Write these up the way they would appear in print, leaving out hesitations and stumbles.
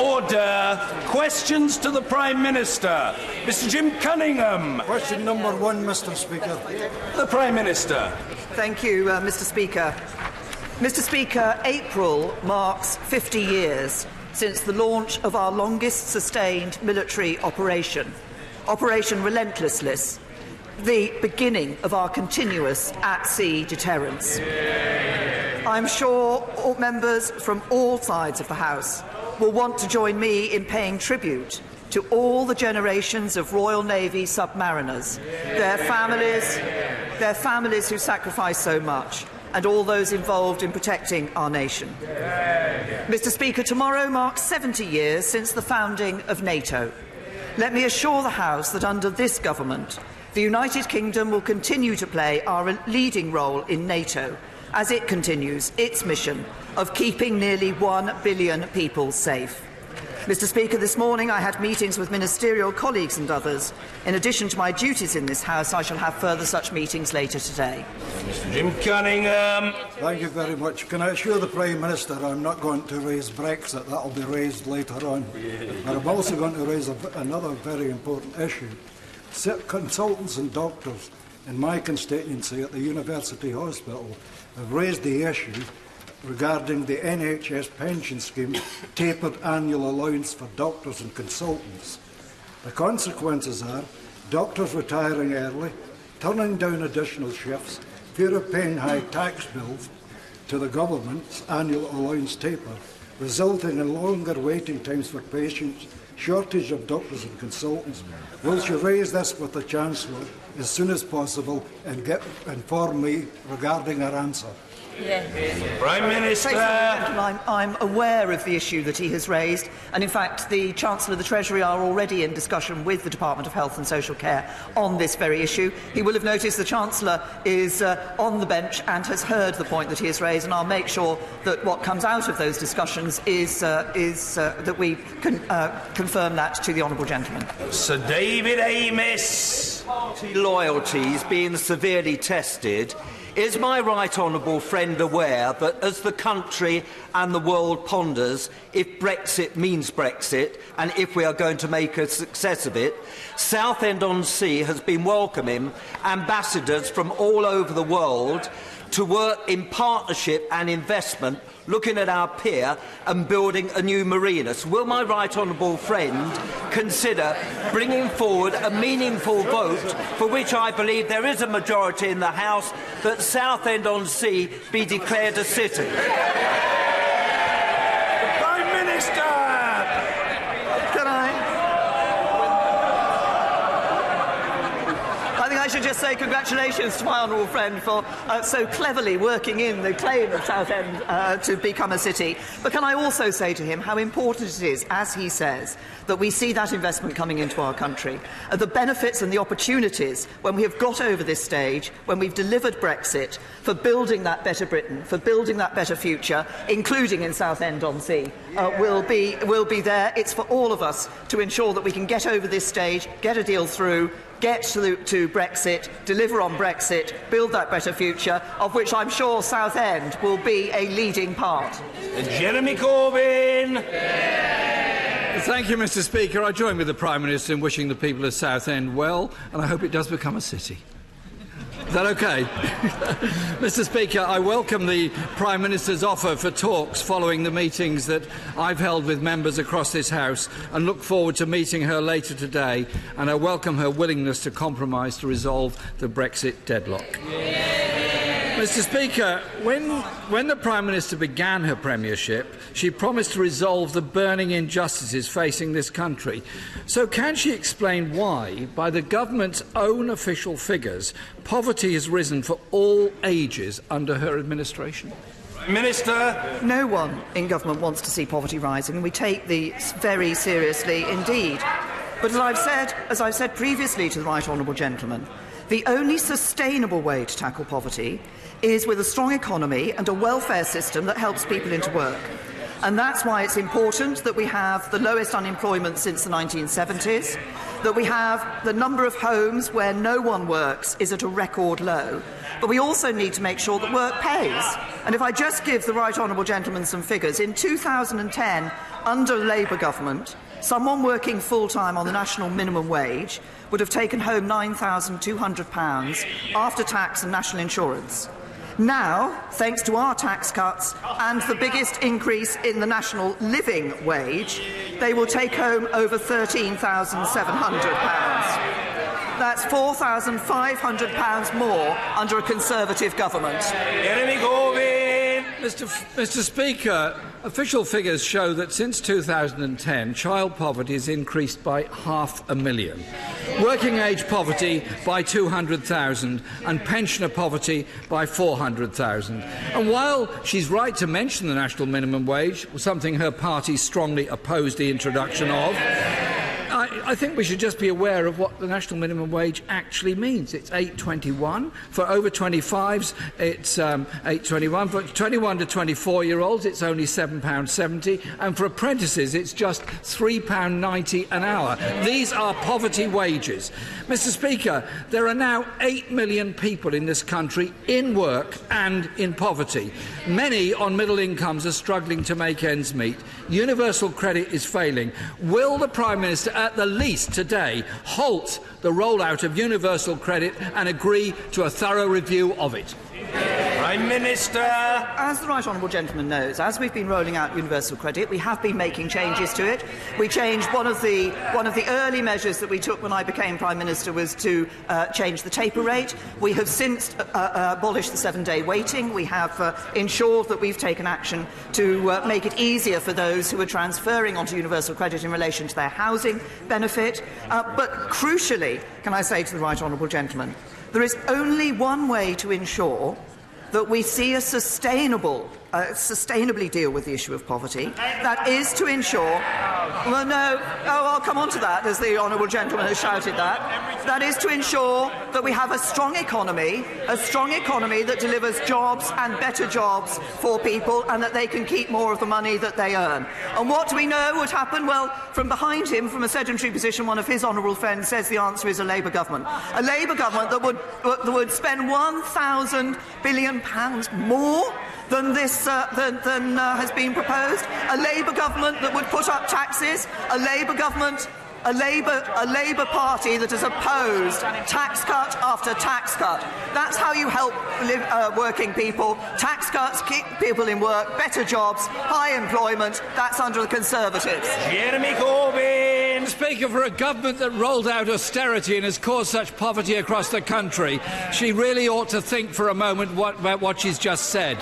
Order. Questions to the Prime Minister. Mr. Jim Cunningham. Question number 1, Mr. Speaker. The Prime Minister. Thank you, Mr. Speaker. Mr. Speaker, April marks 50 years since the launch of our longest sustained military operation, Operation Relentlessness, the beginning of our continuous at-sea deterrence. I'm sure all members from all sides of the House will want to join me in paying tribute to all the generations of Royal Navy submariners, their families who sacrificed so much, and all those involved in protecting our nation. Mr. Speaker, tomorrow marks 70 years since the founding of NATO. Let me assure the House that under this government, the United Kingdom will continue to play our leading role in NATO as it continues its mission of keeping nearly 1 billion people safe. Mr. Speaker, this morning I had meetings with ministerial colleagues and others. In addition to my duties in this House, I shall have further such meetings later today. Mr. Jim Cunningham. Thank you very much. Can I assure the Prime Minister I'm not going to raise Brexit? That will be raised later on. But I'm also going to raise another very important issue. Consultants and doctors in my constituency at the University Hospital have raised the issue regarding the NHS pension scheme tapered annual allowance for doctors and consultants. The consequences are doctors retiring early, turning down additional shifts, fear of paying high tax bills to the government's annual allowance taper, resulting in longer waiting times for patients, shortage of doctors and consultants. Will she raise this with the Chancellor as soon as possible and inform me regarding her answer? Yes. Prime Minister. I'm aware of the issue that he has raised, and in fact the Chancellor of the Treasury are already in discussion with the Department of Health and Social Care on this very issue. He will have noticed the Chancellor is on the bench and has heard the point that he has raised, and I'll make sure that what comes out of those discussions is that we can confirm that to the honourable gentleman. Sir David Amess. Party loyalties being severely tested. Is my right honourable friend aware that as the country and the world ponders if Brexit means Brexit and if we are going to make a success of it, Southend-on-sea has been welcoming ambassadors from all over the world to work in partnership and investment, looking at our pier and building a new marina. So will my right honourable friend consider bringing forward a meaningful vote for which I believe there is a majority in the House that Southend-on-sea be declared a city? Prime Minister. I should just say congratulations to my honourable friend for so cleverly working in the claim of Southend to become a city. But can I also say to him how important it is, as he says, that we see that investment coming into our country, the benefits and the opportunities when we have got over this stage, when we've delivered Brexit, for building that better Britain, for building that better future, including in Southend-on-sea, will be there. It's for all of us to ensure that we can get over this stage, get a deal through, get to Brexit, deliver on Brexit, build that better future, of which I'm sure Southend will be a leading part. Jeremy Corbyn. Thank you, Mr. Speaker. I join with the Prime Minister in wishing the people of Southend well, and I hope it does become a city. Is that OK? Mr. Speaker, I welcome the Prime Minister's offer for talks following the meetings that I've held with members across this House and look forward to meeting her later today, and I welcome her willingness to compromise to resolve the Brexit deadlock. Mr. Speaker, when the Prime Minister began her premiership, she promised to resolve the burning injustices facing this country. So can she explain why, by the government's own official figures, poverty has risen for all ages under her administration? Minister. No one in government wants to see poverty rising, and we take this very seriously indeed. But as I've said previously to the right honourable gentleman, the only sustainable way to tackle poverty is with a strong economy and a welfare system that helps people into work. And that's why it's important that we have the lowest unemployment since the 1970s, that we have the number of homes where no one works is at a record low. But we also need to make sure that work pays. And if I just give the right honourable gentleman some figures, in 2010, under the Labour government, someone working full-time on the national minimum wage would have taken home £9,200 after tax and national insurance. Now, thanks to our tax cuts and the biggest increase in the national living wage, they will take home over £13,700. That's £4,500 more under a Conservative government. Mr. Speaker, official figures show that since 2010, child poverty has increased by 500,000, working age poverty by 200,000 and pensioner poverty by 400,000. And while she's right to mention the national minimum wage, something her party strongly opposed the introduction of, I think we should just be aware of what the national minimum wage actually means. It's £8.21. For over 25s, it's £8.21. For 21 to 24-year-olds, it's only £7.70. And for apprentices, it's just £3.90 an hour. These are poverty wages. Mr. Speaker, there are now 8 million people in this country in work and in poverty. Many on middle incomes are struggling to make ends meet. Universal credit is failing. Will the Prime Minister, at the least today, halt the rollout of universal credit and agree to a thorough review of it? Prime Minister. As the right honourable gentleman knows, as we've been rolling out universal credit, we have been making changes to it. We changed one of the early measures that we took when I became Prime Minister was to change the taper rate. We have since abolished the 7-day waiting. We have ensured that we've taken action to make it easier for those who are transferring onto universal credit in relation to their housing benefit. But crucially, can I say to the right honourable gentleman, there is only one way to ensure that we see a sustainably deal with the issue of poverty. That is to ensure... Well, no. Oh, I'll come on to that, as the honourable gentleman has shouted that. That is to ensure that we have a strong economy that delivers jobs and better jobs for people and that they can keep more of the money that they earn. And what do we know would happen? Well, from behind him, from a sedentary position, one of his honourable friends says the answer is a Labour government. A Labour government that would spend £1,000 billion more than this has been proposed. A Labour government that would put up taxes. A Labour government. A Labour Party that has opposed tax cut after tax cut. That's how you help working people. Tax cuts keep people in work, better jobs, high employment. That's under the Conservatives. Jeremy Corbyn. Speaker, for a government that rolled out austerity and has caused such poverty across the country, she really ought to think for a moment about what she's just said.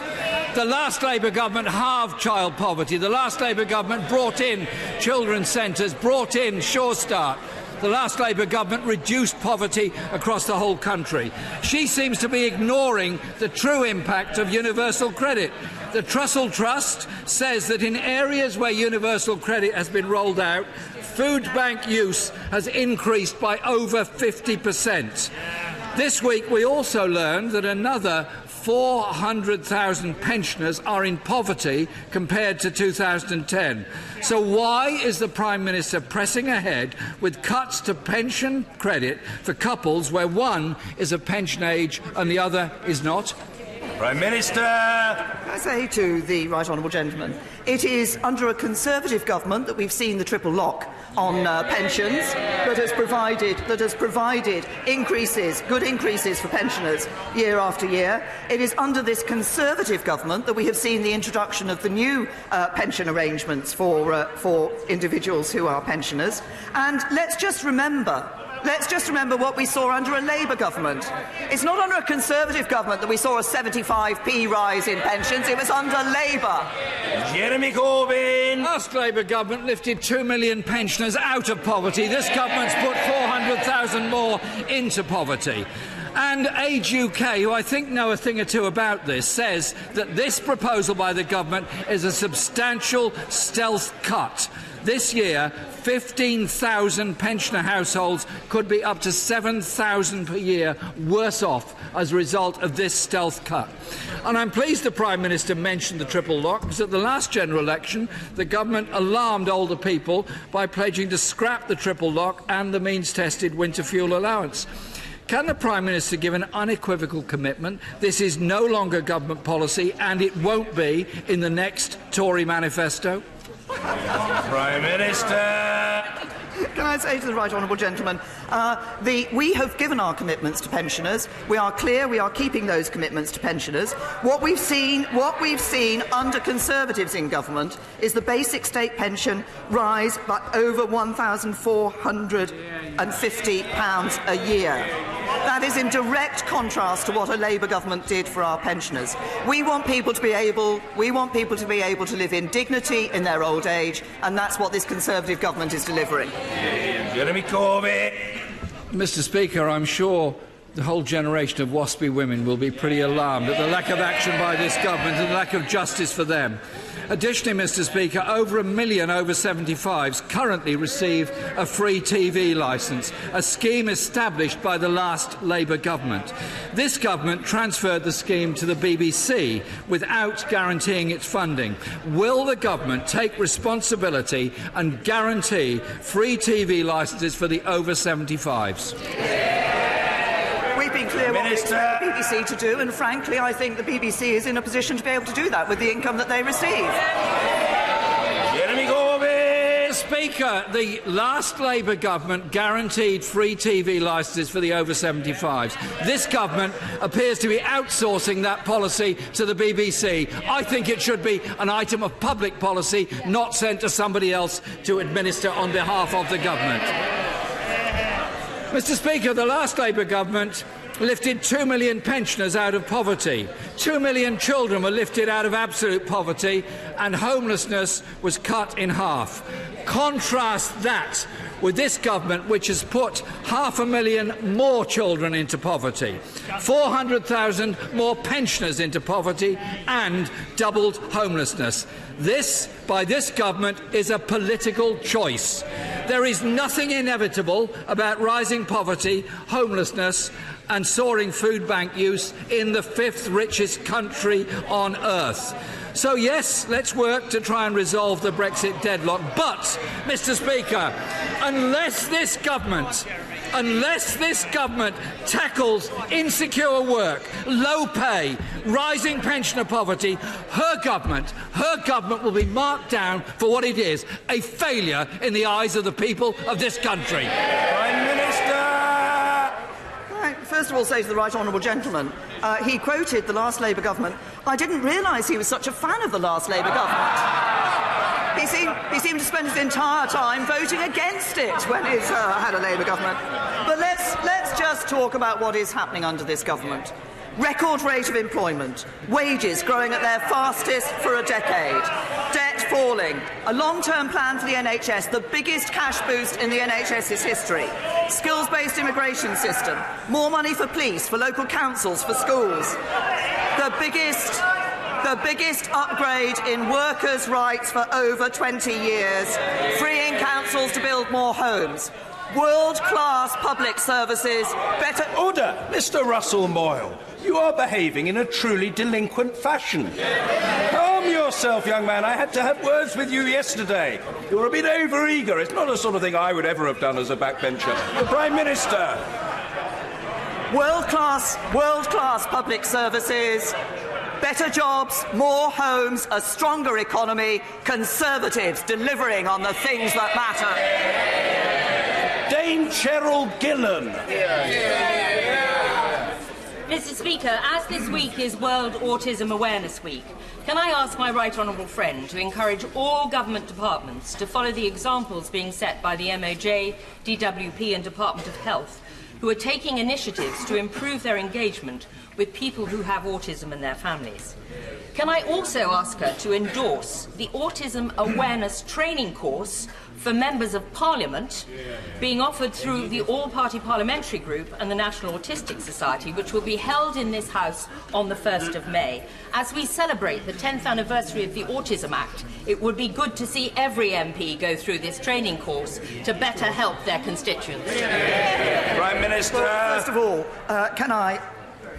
The last Labour government halved child poverty. The last Labour government brought in children's centres, brought in Sure Start. The last Labour government reduced poverty across the whole country. She seems to be ignoring the true impact of universal credit. The Trussell Trust says that in areas where universal credit has been rolled out, food bank use has increased by over 50%. This week we also learned that another 400,000 pensioners are in poverty compared to 2010. So why is the Prime Minister pressing ahead with cuts to pension credit for couples where one is of pension age and the other is not? Prime Minister. I say to the right honourable gentleman, it is under a Conservative government that we've seen the triple lock on pensions that has provided increases, good increases for pensioners year after year. It is under this Conservative government that we have seen the introduction of the new pension arrangements for individuals who are pensioners. And let's just remember what we saw under a Labour government. It's not under a Conservative government that we saw a 75p rise in pensions. It was under Labour. Jeremy Corbyn. Last Labour government lifted 2 million pensioners out of poverty. This government's put 400,000 more into poverty. And Age UK, who I think know a thing or two about this, says that this proposal by the government is a substantial stealth cut. This year, 15,000 pensioner households could be up to 7,000 per year worse off as a result of this stealth cut. And I'm pleased the Prime Minister mentioned the triple lock, because at the last general election the government alarmed older people by pledging to scrap the triple lock and the means-tested winter fuel allowance. Can the Prime Minister give an unequivocal commitment this is no longer government policy and it won't be in the next Tory manifesto? Prime Minister. Can I say to the right honourable gentleman, we have given our commitments to pensioners. We are clear we are keeping those commitments to pensioners. What we've seen under Conservatives in government is the basic state pension rise by over £1,450 a year. That is in direct contrast to what a Labour government did for our pensioners. We want people to be able to live in dignity in their old age, and that's what this Conservative government is delivering. Jeremy Corbyn. Mr. Speaker, I'm sure the whole generation of waspy women will be pretty alarmed at the lack of action by this government and the lack of justice for them. Additionally, Mr. Speaker, over 1 million over 75s currently receive a free TV licence, a scheme established by the last Labour government. This government transferred the scheme to the BBC without guaranteeing its funding. Will the government take responsibility and guarantee free TV licences for the over 75s? We've been clear what we expect the BBC to do, and frankly, I think the BBC is in a position to be able to do that with the income that they receive. Jeremy Corbyn. Speaker, the last Labour government guaranteed free TV licences for the over 75s. This government appears to be outsourcing that policy to the BBC. I think it should be an item of public policy, not sent to somebody else to administer on behalf of the government. Mr. Speaker, the last Labour government lifted 2 million pensioners out of poverty. 2 million children were lifted out of absolute poverty, and homelessness was cut in half. Contrast that with this government, which has put 500,000 more children into poverty, 400,000 more pensioners into poverty, and doubled homelessness. This, by this government, is a political choice. There is nothing inevitable about rising poverty, homelessness and soaring food bank use in the fifth richest country on earth. So yes, let's work to try and resolve the Brexit deadlock. But, Mr. Speaker, unless this government tackles insecure work, low pay, rising pensioner poverty, her government will be marked down for what it is, a failure in the eyes of the people of this country. Prime Minister. First of all, say to the right honourable gentleman, he quoted the last Labour government. I didn't realise he was such a fan of the last Labour government. He seemed to spend his entire time voting against it when it had a Labour government. But let's just talk about what is happening under this government. Record rate of employment, wages growing at their fastest for a decade, debt falling, a long-term plan for the NHS, the biggest cash boost in the NHS's history, skills-based immigration system, more money for police, for local councils, for schools, the biggest upgrade in workers' rights for over 20 years, freeing councils to build more homes, world-class public services, better... Order! Mr. Russell Moyle, you are behaving in a truly delinquent fashion. Calm yourself, young man. I had to have words with you yesterday. You're a bit over-eager. It's not the sort of thing I would ever have done as a backbencher. The Prime Minister. World-class public services, better jobs, more homes, a stronger economy, Conservatives delivering on the things that matter. Dame Cheryl Gillan. Mr. Speaker, as this week is World Autism Awareness Week, can I ask my right honourable friend to encourage all government departments to follow the examples being set by the MOJ, DWP and Department of Health, who are taking initiatives to improve their engagement with people who have autism and their families. Can I also ask her to endorse the Autism Awareness Training course for Members of Parliament being offered through the All-Party Parliamentary Group and the National Autistic Society, which will be held in this House on the 1st of May. As we celebrate the 10th anniversary of the Autism Act, it would be good to see every MP go through this training course to better help their constituents. Prime Minister. Well, first of all, can I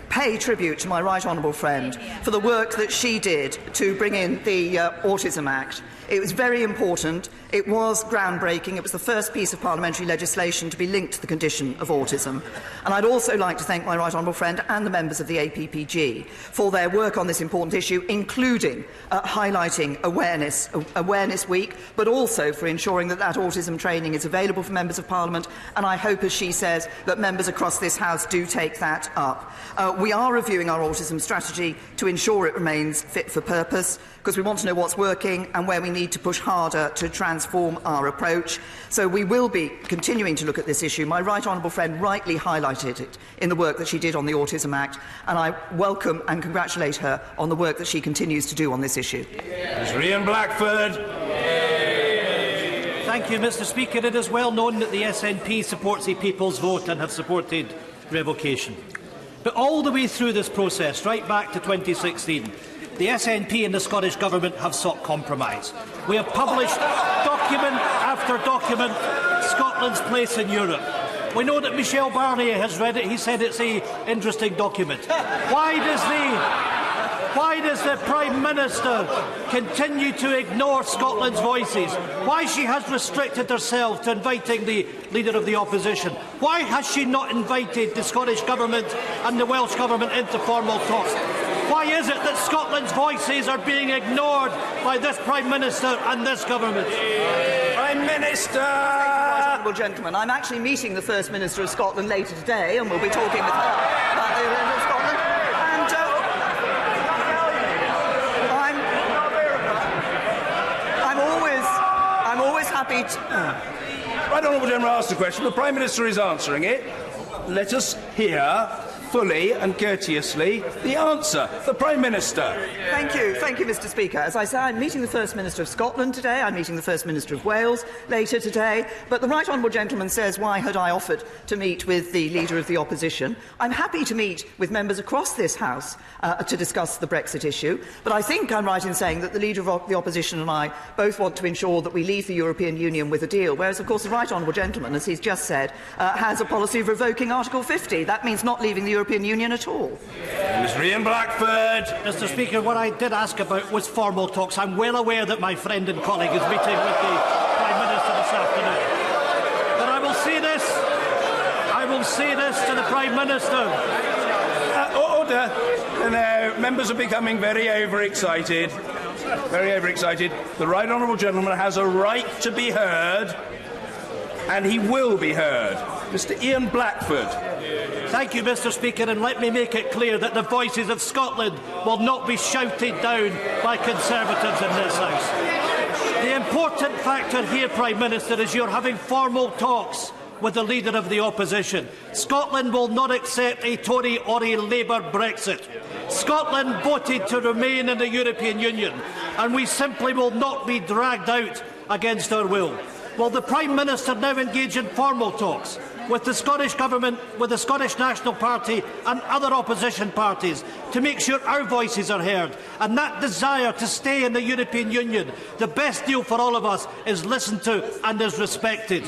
pay tribute to my right honourable friend for the work that she did to bring in the Autism Act. It was very important. It was groundbreaking. It was the first piece of parliamentary legislation to be linked to the condition of autism. And I'd also like to thank my right honourable friend and the members of the APPG for their work on this important issue, including highlighting Awareness Week, but also for ensuring that autism training is available for members of Parliament. And I hope, as she says, that members across this House do take that up. We are reviewing our autism strategy to ensure it remains fit for purpose, because we want to know what's working and where we need to push harder to transform our approach. So we will be continuing to look at this issue. My right honourable friend rightly highlighted it in the work that she did on the Autism Act, and I welcome and congratulate her on the work that she continues to do on this issue. Ian Blackford. Thank you, Mr. Speaker. It is well known that the SNP supports a people's vote and have supported revocation. But all the way through this process, right back to 2016, the SNP and the Scottish Government have sought compromise. We have published document after document Scotland's place in Europe. We know that Michel Barnier has read it. He said it's an interesting document. Why does the Prime Minister continue to ignore Scotland's voices? Why she has restricted herself to inviting the Leader of the Opposition? Why has she not invited the Scottish Government and the Welsh Government into formal talks? Why is it that Scotland's voices are being ignored by this Prime Minister and this Government? Prime Minister! Honourable gentlemen, I'm actually meeting the First Minister of Scotland later today, and we'll be talking with her about the event of Scotland. And I'm always happy to... Right honourable gentleman asked the question. The Prime Minister is answering it. Let us hear fully and courteously the answer. The Prime Minister. Thank you, Mr. Speaker. As I say, I'm meeting the First Minister of Scotland today. I'm meeting the First Minister of Wales later today. But the right honourable gentleman says, why had I offered to meet with the Leader of the Opposition? I'm happy to meet with members across this House to discuss the Brexit issue. But I think I'm right in saying that the Leader of the Opposition and I both want to ensure that we leave the European Union with a deal, whereas, of course, the right honourable gentleman, as he's just said, has a policy of revoking Article 50. That means not leaving the European Union at all. Mr. Ian Blackford. Mr. Speaker, what I did ask about was formal talks. I'm well aware that my friend and colleague is meeting with the Prime Minister this afternoon. But I will say this to the Prime Minister. Order. No, members are becoming very overexcited. Very overexcited. The right honourable gentleman has a right to be heard, and he will be heard. Mr. Ian Blackford. Thank you, Mr. Speaker, and let me make it clear that the voices of Scotland will not be shouted down by Conservatives in this House. The important factor here, Prime Minister, is you're having formal talks with the Leader of the Opposition. Scotland will not accept a Tory or a Labour Brexit. Scotland voted to remain in the European Union, and we simply will not be dragged out against our will. Will the Prime Minister now engage in formal talks with the Scottish Government, with the Scottish National Party and other opposition parties to make sure our voices are heard, and that desire to stay in the European Union, the best deal for all of us, is listened to and is respected?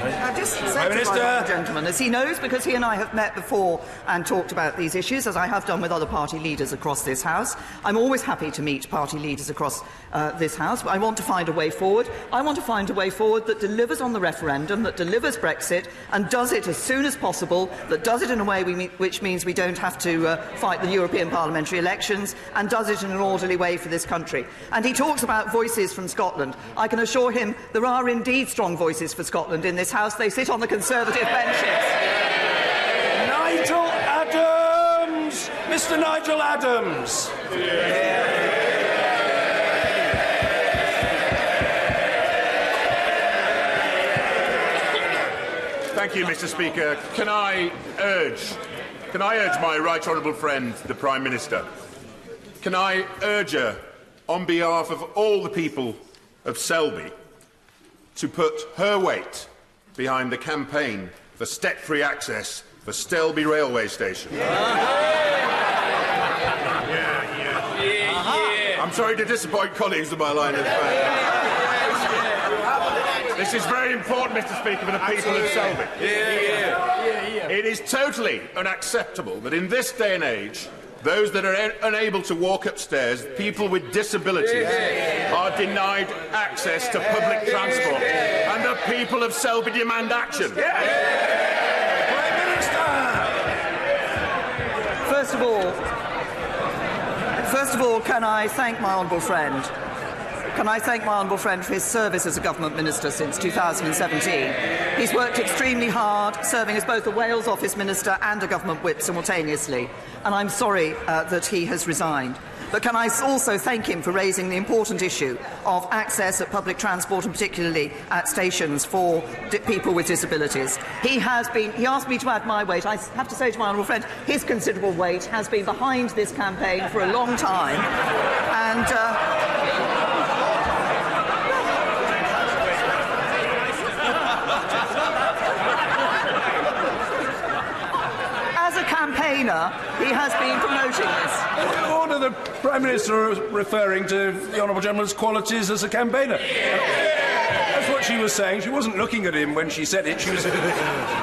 I just say to the gentleman, as he knows, because he and I have met before and talked about these issues, as I have done with other party leaders across this House. I'm always happy to meet party leaders across this House, but I want to find a way forward. I want to find a way forward that delivers on the referendum, that delivers Brexit, and does it as soon as possible, that does it in a way which means we don't have to fight the European parliamentary elections, and does it in an orderly way for this country. And he talks about voices from Scotland. I can assure him there are indeed strong voices for Scotland in this House. They sit on the Conservative benches. Nigel Adams! Mr. Nigel Adams! Thank you, Mr. Speaker. Can I urge my right honourable friend, the Prime Minister, can I urge her, on behalf of all the people of Selby, to put her weight behind the campaign for step-free access for Selby Railway Station. I'm sorry to disappoint colleagues of my line of fire. This is very important, Mr. Speaker, for the people of Selby. It is totally unacceptable that in this day and age, those that are unable to walk upstairs, people with disabilities, are denied access to public transport. And the people of Selby demand action. Prime Minister! First of all, can I thank my honourable friend? Can I thank my honourable friend for his service as a government minister since 2017? He's worked extremely hard, serving as both a Wales Office Minister and a government whip simultaneously, and I'm sorry that he has resigned. But can I also thank him for raising the important issue of access at public transport, and particularly at stations for people with disabilities. He asked me to add my weight. I have to say to my honourable friend, his considerable weight has been behind this campaign for a long time, and campaigner, he has been promoting this. Order, the Prime Minister referring to the Honourable Gentleman's qualities as a campaigner. That's what she was saying. She wasn't looking at him when she said it. She was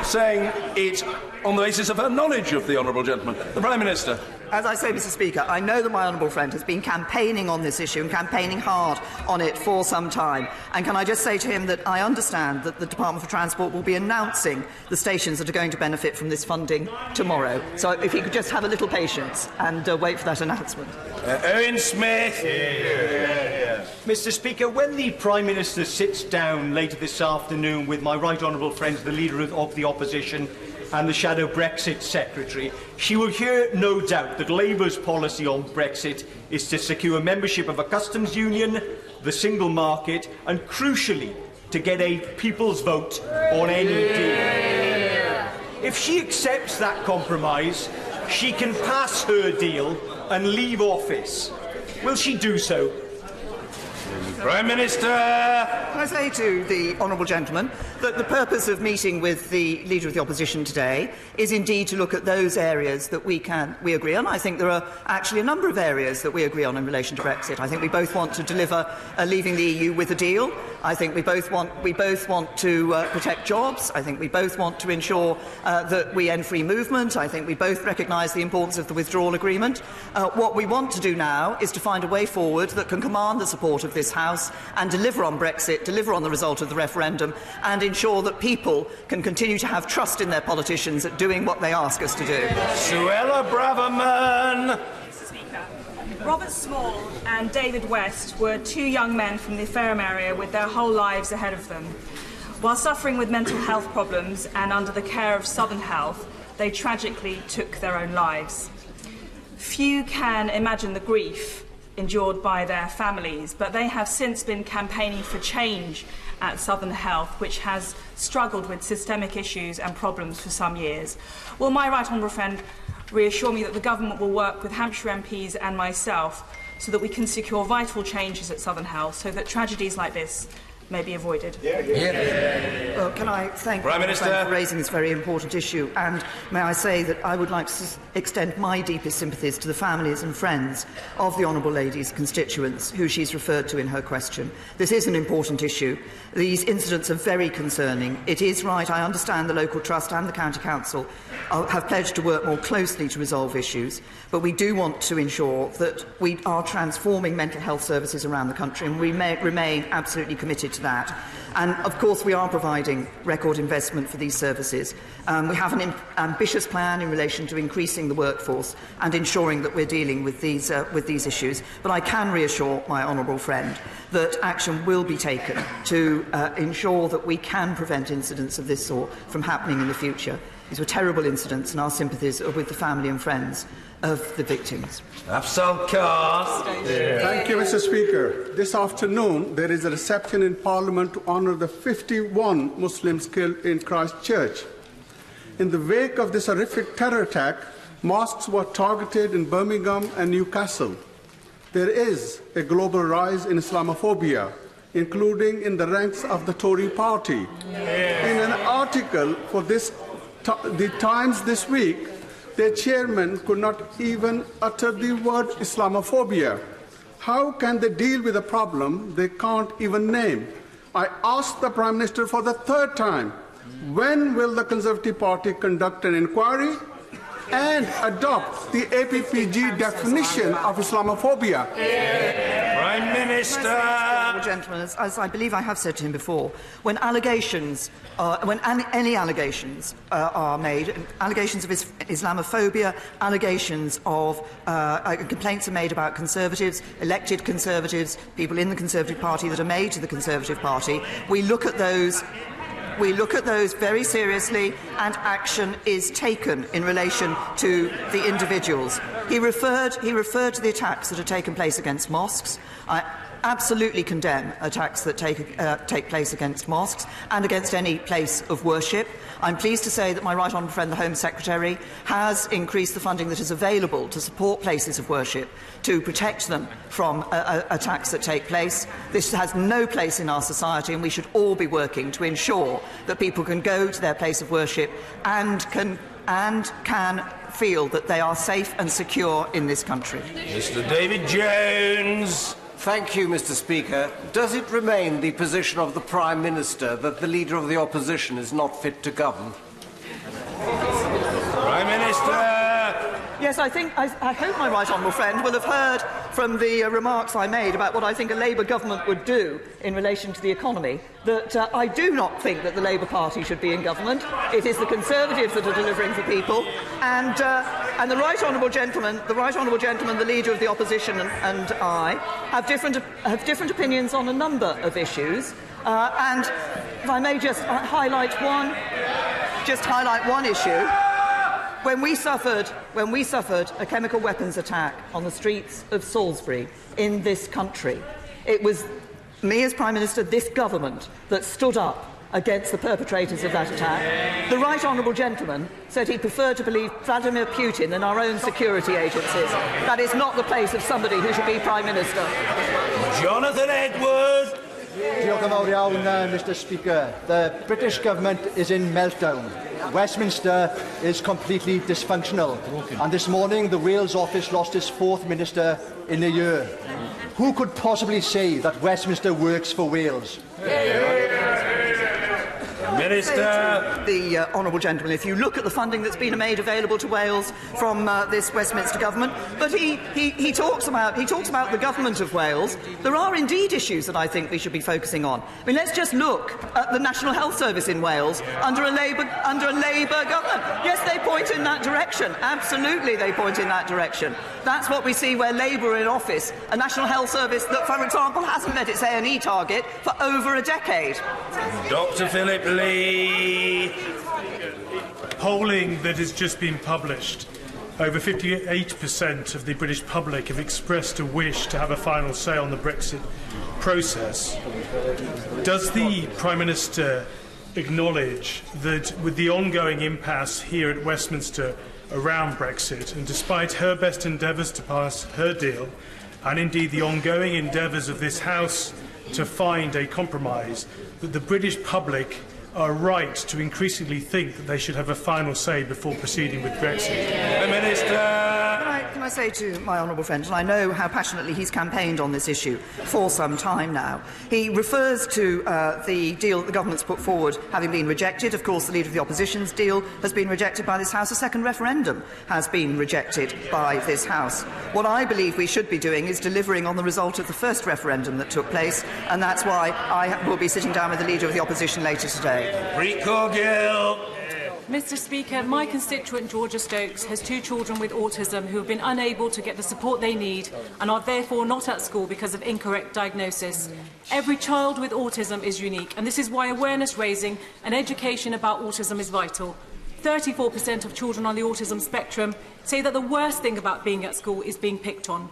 saying it on the basis of her knowledge of the Honourable Gentleman. The Prime Minister. As I say, Mr. Speaker, I know that my honourable friend has been campaigning on this issue and campaigning hard on it for some time. And can I just say to him that I understand that the Department for Transport will be announcing the stations that are going to benefit from this funding tomorrow. So if he could just have a little patience and wait for that announcement. Owen Smith. Mr. Speaker, when the Prime Minister sits down later this afternoon with my right honourable friends, the Leader of the Opposition and the Shadow Brexit Secretary, she will hear no doubt that Labour's policy on Brexit is to secure membership of a customs union, the single market, and crucially, to get a people's vote on any deal. If she accepts that compromise, she can pass her deal and leave office. Will she do so? Prime Minister! Can I say to the honourable gentleman that the purpose of meeting with the Leader of the Opposition today is indeed to look at those areas that we agree on. I think there are actually a number of areas that we agree on in relation to Brexit. I think we both want to deliver leaving the EU with a deal. I think we both want to protect jobs. I think we both want to ensure that we end free movement. I think we both recognise the importance of the withdrawal agreement. What we want to do now is to find a way forward that can command the support of this House and deliver on Brexit, deliver on the result of the referendum, and ensure that people can continue to have trust in their politicians at doing what they ask us to do. Suella Braverman! Mr. Speaker, Robert Small and David West were two young men from the Fareham area with their whole lives ahead of them. While suffering with mental health problems and under the care of Southern Health, they tragically took their own lives. Few can imagine the grief endured by their families, but they have since been campaigning for change at Southern Health, which has struggled with systemic issues and problems for some years. Will my right honourable friend reassure me that the government will work with Hampshire MPs and myself so that we can secure vital changes at Southern Health so that tragedies like this may be avoided? Well, can I thank Prime Minister for raising this very important issue, and may I say that I would like to extend my deepest sympathies to the families and friends of the Honourable Lady's constituents who she's referred to in her question. This is an important issue. These incidents are very concerning. It is right, I understand the local trust and the county council have pledged to work more closely to resolve issues, but we do want to ensure that we are transforming mental health services around the country, and we remain absolutely committed to that. And of course we are providing record investment for these services. We have an ambitious plan in relation to increasing the workforce and ensuring that we're dealing with these issues. But I can reassure my honourable friend that action will be taken to ensure that we can prevent incidents of this sort from happening in the future. These were terrible incidents, and our sympathies are with the family and friends of the victims. Afzal Khan. Thank you, Mr. Speaker. This afternoon, there is a reception in Parliament to honour the 51 Muslims killed in Christchurch. In the wake of this horrific terror attack, mosques were targeted in Birmingham and Newcastle. there is a global rise in Islamophobia, including in the ranks of the Tory party. In an article for the Times this week, their chairman could not even utter the word Islamophobia. How can they deal with a problem they can't even name? I asked the Prime Minister for the third time, when will the Conservative Party conduct an inquiry and adopt the APPG definition of Islamophobia? Prime Minister! Gentlemen, as I believe I have said to him before, when any allegations are made, allegations of Islamophobia, allegations of complaints are made about Conservatives, elected Conservatives, people in the Conservative Party that are made to the Conservative Party, we look at those very seriously, and action is taken in relation to the individuals. He referred to the attacks that have taken place against mosques. I absolutely condemn attacks that take place against mosques and against any place of worship. I'm pleased to say that my right honourable friend, the Home Secretary, has increased the funding that is available to support places of worship, to protect them from attacks that take place. This has no place in our society, and we should all be working to ensure that people can go to their place of worship and can feel that they are safe and secure in this country. Mr. David Jones. Thank you, Mr. Speaker. Does it remain the position of the Prime Minister that the Leader of the Opposition is not fit to govern? Prime Minister! Yes, I hope my right honourable friend will have heard from the remarks I made about what I think a Labour government would do in relation to the economy, that I do not think that the Labour Party should be in government. It is the Conservatives that are delivering for people, and the right honourable gentleman, the Leader of the Opposition, and I have different opinions on a number of issues. And if I may just highlight one issue. When we suffered a chemical weapons attack on the streets of Salisbury in this country, it was me as Prime Minister, this government, that stood up against the perpetrators of that attack. The right honourable gentleman said he preferred to believe Vladimir Putin than our own security agencies. That is not the place of somebody who should be Prime Minister. Jonathan Edwards. Diolch yn fawr iawn, Mr. Speaker. The British government is in meltdown. Westminster is completely dysfunctional. And this morning, the Wales office lost its fourth minister in a year. Who could possibly say that Westminster works for Wales? Minister. The honourable gentleman, if you look at the funding that's been made available to Wales from this Westminster government, but he talks about the government of Wales. There are indeed issues that I think we should be focusing on. I mean, let's just look at the National Health Service in Wales under a Labour government. Yes, they point in that direction. Absolutely, they point in that direction. That's what we see where Labour are in office. A National Health Service that, for example, hasn't met its A&E target for over a decade. Dr. Philip Lee. Polling that has just been published, over 58% of the British public have expressed a wish to have a final say on the Brexit process. Does the Prime Minister acknowledge that with the ongoing impasse here at Westminster around Brexit, and despite her best endeavours to pass her deal, and indeed the ongoing endeavours of this House to find a compromise, that the British public are right to increasingly think that they should have a final say before proceeding with Brexit? The Minister. Can I say to my honourable friend, and I know how passionately he's campaigned on this issue for some time now, he refers to the deal that the government's put forward having been rejected. Of course, the Leader of the Opposition's deal has been rejected by this House. A second referendum has been rejected by this House. What I believe we should be doing is delivering on the result of the first referendum that took place, and that's why I will be sitting down with the Leader of the Opposition later today. Gill. Mr. Speaker, my constituent Georgia Stokes has 2 children with autism who have been unable to get the support they need and are therefore not at school because of incorrect diagnosis. Every child with autism is unique, and this is why awareness raising and education about autism is vital. 34% of children on the autism spectrum say that the worst thing about being at school is being picked on.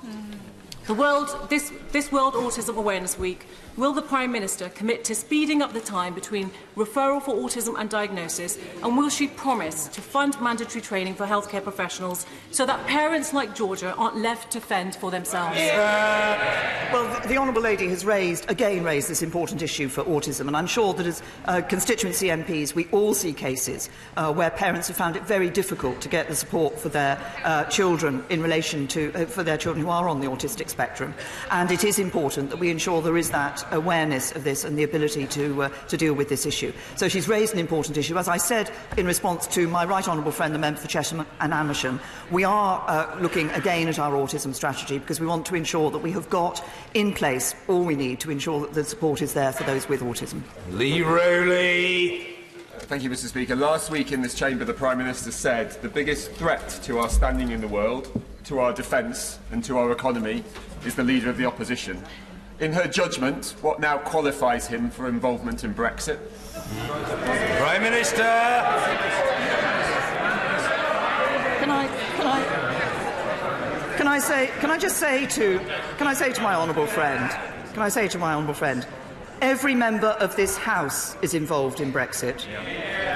This World Autism Awareness Week, will the Prime Minister commit to speeding up the time between referral for autism and diagnosis, and will she promise to fund mandatory training for healthcare professionals so that parents like Georgia aren't left to fend for themselves? Well, the Honourable Lady has again raised this important issue for autism, and I'm sure that as constituency MPs we all see cases where parents have found it very difficult to get the support for their children in relation to for their children who are on the autistic spectrum, and it is important that we ensure there is that awareness of this and the ability to deal with this issue. So she's raised an important issue. As I said in response to my right honourable friend, the member for Chesham and Amersham, we are looking again at our autism strategy because we want to ensure that we have got in place all we need to ensure that the support is there for those with autism. Lee Rowley. Thank you, Mr. Speaker. Last week in this chamber, the Prime Minister said the biggest threat to our standing in the world, to our defence and to our economy is the Leader of the Opposition. In her judgment, what now qualifies him for involvement in Brexit? Prime Minister! Can I just say to my honourable friend, every member of this House is involved in Brexit.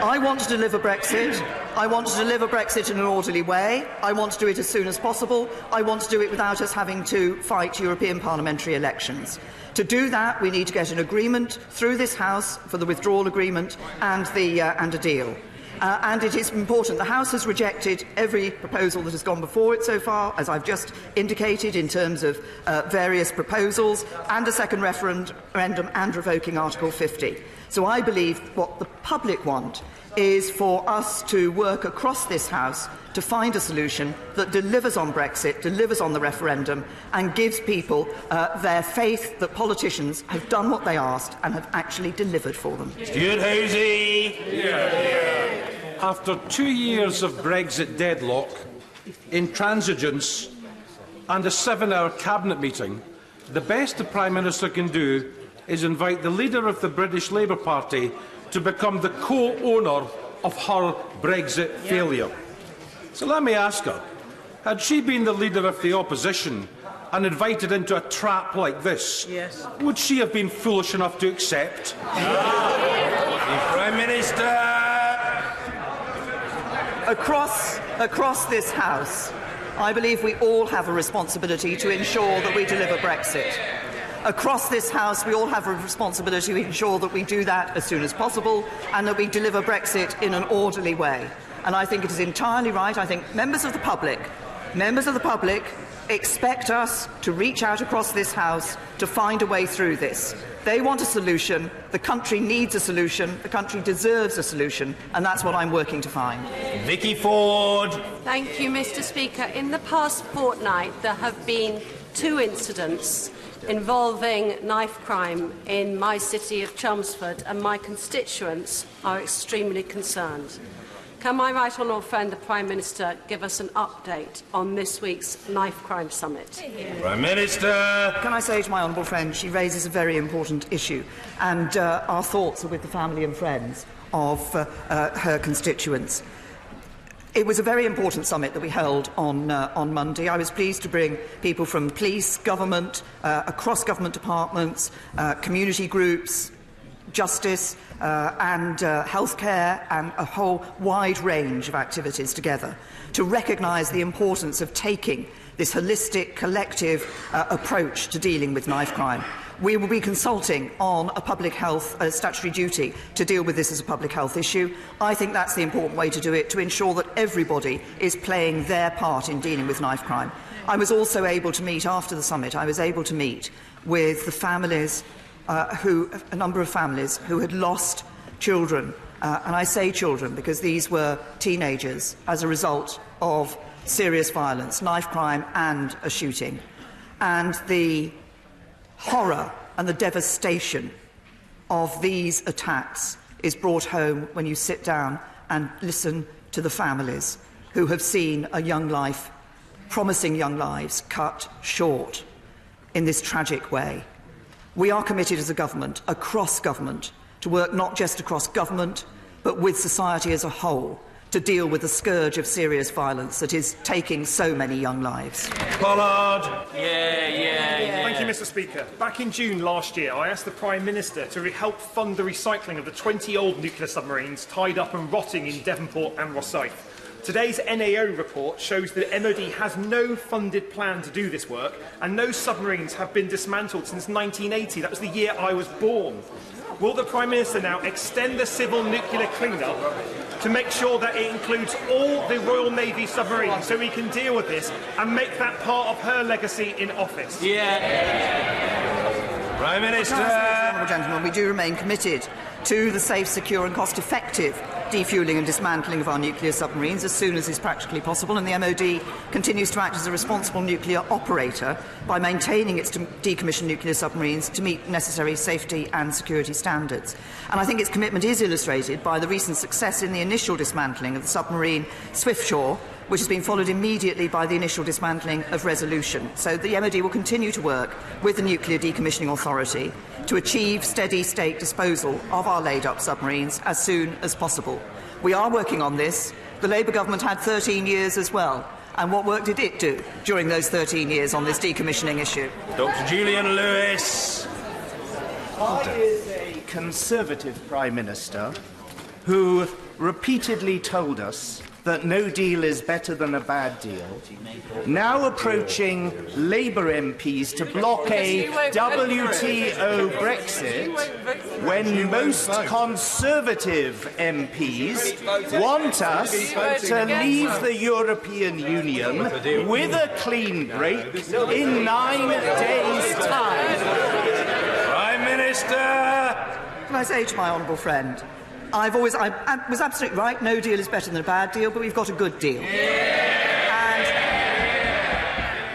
I want to deliver Brexit. I want to deliver Brexit in an orderly way. I want to do it as soon as possible. I want to do it without us having to fight European parliamentary elections. To do that, we need to get an agreement through this House for the withdrawal agreement and a deal. And it is important. The House has rejected every proposal that has gone before it so far, as I've just indicated, in terms of various proposals, and a second referendum and revoking Article 50. So I believe what the public want is for us to work across this House to find a solution that delivers on Brexit, delivers on the referendum, and gives people their faith that politicians have done what they asked and have actually delivered for them. Stuart Hosey. After 2 years of Brexit deadlock, intransigence and a 7-hour cabinet meeting, the best the Prime Minister can do is invite the leader of the British Labour Party to become the co-owner of her Brexit failure. So let me ask her, had she been the leader of the opposition and invited into a trap like this, would she have been foolish enough to accept? Prime Minister! Across this House, I believe we all have a responsibility to ensure that we deliver Brexit. Across this House, we all have a responsibility to ensure that we do that as soon as possible and that we deliver Brexit in an orderly way. And I think it is entirely right. I think members of the public expect us to reach out across this House to find a way through this. They want a solution. The country needs a solution. The country deserves a solution. And that's what I'm working to find. Vicky Ford. Thank you, Mr. Speaker. In the past fortnight, there have been 2 incidents involving knife crime in my city of Chelmsford, and my constituents are extremely concerned. Can my right honourable friend, the Prime Minister, give us an update on this week's knife crime summit? Prime Minister! Can I say to my honourable friend, she raises a very important issue, and our thoughts are with the family and friends of her constituents. It was a very important summit that we held on Monday. I was pleased to bring people from police, government, across government departments, community groups, justice and healthcare, and a whole wide range of activities together to recognise the importance of taking this holistic, collective approach to dealing with knife crime. We will be consulting on a public health statutory duty to deal with this as a public health issue. I think that's the important way to do it, to ensure that everybody is playing their part in dealing with knife crime. I was also able to meet, after the summit, I was able to meet with the families, a number of families who had lost children. And I say children because these were teenagers as a result of serious violence, knife crime and a shooting. And the horror and the devastation of these attacks is brought home when you sit down and listen to the families who have seen a young life, promising young lives, cut short in this tragic way. We are committed as a government, across government, to work not just across government, but with society as a whole, to deal with the scourge of serious violence that is taking so many young lives. Pollard. Thank you, Mr. Speaker. Back in June last year, I asked the Prime Minister to help fund the recycling of the 20 old nuclear submarines tied up and rotting in Devonport and Rosyth. Today's NAO report shows that MOD has no funded plan to do this work, and no submarines have been dismantled since 1980. That was the year I was born. Will the Prime Minister now extend the civil nuclear clean-up to make sure that it includes all the Royal Navy submarines so we can deal with this and make that part of her legacy in office? Prime Minister. Honourable gentlemen, we do remain committed to the safe, secure and cost-effective defuelling and dismantling of our nuclear submarines as soon as is practically possible, and the MOD continues to act as a responsible nuclear operator by maintaining its decommissioned nuclear submarines to meet necessary safety and security standards. And I think its commitment is illustrated by the recent success in the initial dismantling of the submarine Swiftsure, which has been followed immediately by the initial dismantling of Resolution. So the MOD will continue to work with the Nuclear Decommissioning Authority to achieve steady state disposal of our laid-up submarines as soon as possible. We are working on this. The Labour government had 13 years as well. And what work did it do during those 13 years on this decommissioning issue? Dr. Julian Lewis. There is a Conservative Prime Minister who repeatedly told us that no deal is better than a bad deal, now approaching Labour MPs to block a WTO Brexit when most Conservative MPs want us to leave the European Union with a clean break in 9 days' time. Prime Minister. Can I say to my honourable friend, I was absolutely right, no deal is better than a bad deal, but we've got a good deal.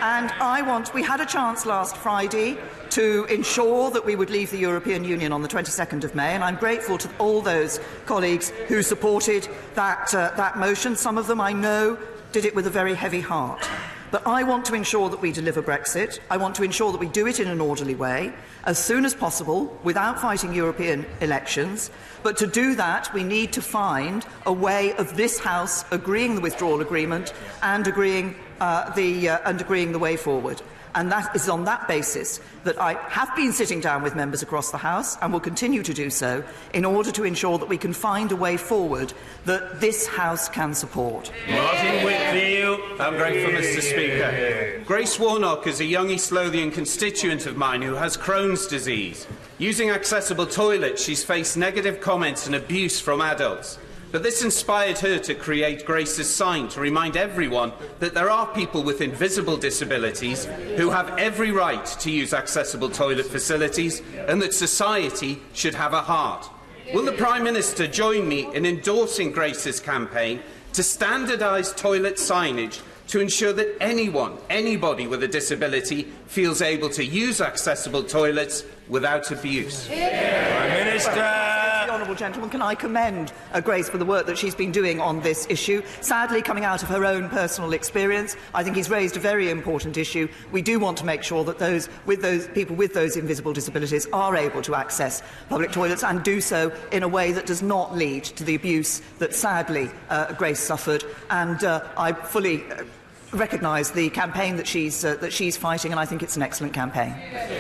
And we had a chance last Friday to ensure that we would leave the European Union on the 22nd of May, and I'm grateful to all those colleagues who supported that motion. Some of them, I know, did it with a very heavy heart. But I want to ensure that we deliver Brexit. I want to ensure that we do it in an orderly way, as soon as possible, without fighting European elections. But to do that, we need to find a way of this House agreeing the withdrawal agreement and agreeing the way forward. And that is on that basis that I have been sitting down with members across the House and will continue to do so in order to ensure that we can find a way forward that this House can support. Martin Whitfield. I'm grateful, Mr. Speaker. Grace Warnock is a young East Lothian constituent of mine who has Crohn's disease. Using accessible toilets, she's faced negative comments and abuse from adults. But this inspired her to create Grace's Sign to remind everyone that there are people with invisible disabilities who have every right to use accessible toilet facilities and that society should have a heart. Will the Prime Minister join me in endorsing Grace's campaign to standardise toilet signage to ensure that anybody with a disability feels able to use accessible toilets without abuse? Prime Minister. Honourable gentleman, can I commend Grace for the work that she's been doing on this issue? Sadly, coming out of her own personal experience, I think he's raised a very important issue. We do want to make sure that people with those invisible disabilities are able to access public toilets and do so in a way that does not lead to the abuse that sadly Grace suffered. And I fully recognise the campaign that she's fighting, and I think it's an excellent campaign.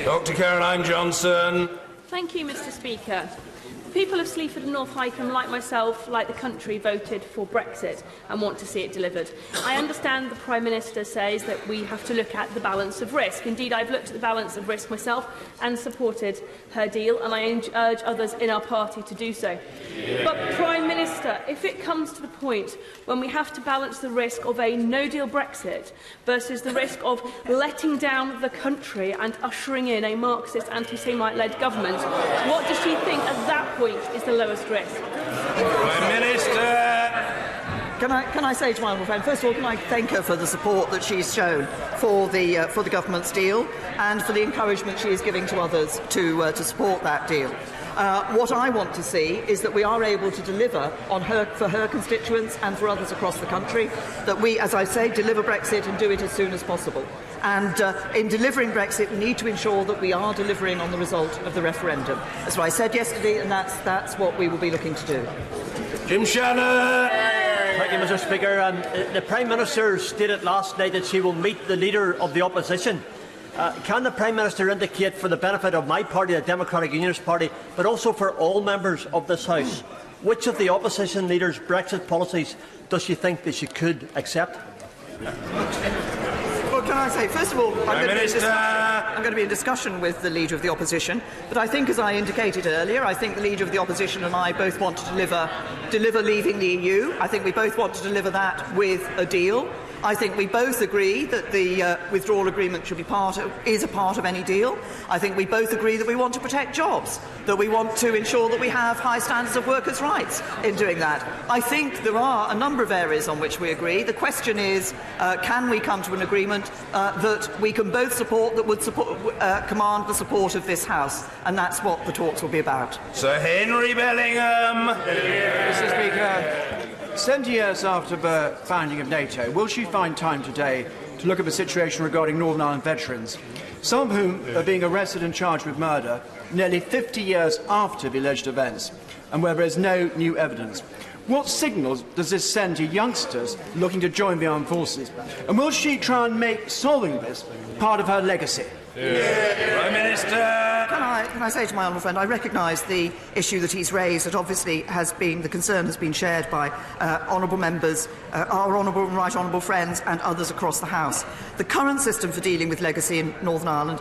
Dr. Caroline Johnson. Thank you, Mr. Speaker. The people of Sleaford and North Hykeham, like myself, like the country, voted for Brexit and want to see it delivered. I understand the Prime Minister says that we have to look at the balance of risk. Indeed, I've looked at the balance of risk myself and supported her deal, and I urge others in our party to do so. But, Prime Minister, if it comes to the point when we have to balance the risk of a no-deal Brexit versus the risk of letting down the country and ushering in a Marxist, anti-Semite-led government, what does she think at that point is the lowest risk? Prime Minister. Can I say to my honourable friend, first of all, can I thank her for the support that she's shown for the government's deal and for the encouragement she is giving to others to support that deal. What I want to see is that we are able to deliver for her constituents and for others across the country, that we, as I say, deliver Brexit and do it as soon as possible. And in delivering Brexit, we need to ensure that we are delivering on the result of the referendum. That's what I said yesterday, and that's what we will be looking to do. Jim Shannon. Thank you, Mr. Speaker. The Prime Minister stated last night that she will meet the Leader of the Opposition. Can the Prime Minister indicate, for the benefit of my party, the Democratic Unionist Party, but also for all members of this House, which of the opposition leaders' Brexit policies does she think that she could accept? Well, can I say, first of all, I'm going to be in discussion with the Leader of the Opposition, but I think, as I indicated earlier, I think the Leader of the Opposition and I both want to deliver leaving the EU. I think we both want to deliver that with a deal. I think we both agree that the withdrawal agreement should be is a part of any deal. I think we both agree that we want to protect jobs, that we want to ensure that we have high standards of workers' rights in doing that. I think there are a number of areas on which we agree. The question is, can we come to an agreement that we can both support, that would command the support of this House? And that's what the talks will be about. Sir Henry Bellingham. Mr. Speaker, 70 years after the founding of NATO, will she find time today to look at the situation regarding Northern Ireland veterans, some of whom are being arrested and charged with murder nearly 50 years after the alleged events, and where there is no new evidence? What signals does this send to youngsters looking to join the armed forces? And will she try and make solving this part of her legacy? Prime Minister. Can I say to my honourable friend, I recognise the issue that he's raised, that obviously the concern has been shared by honourable members, our honourable and right honourable friends and others across the House. The current system for dealing with legacy in Northern Ireland,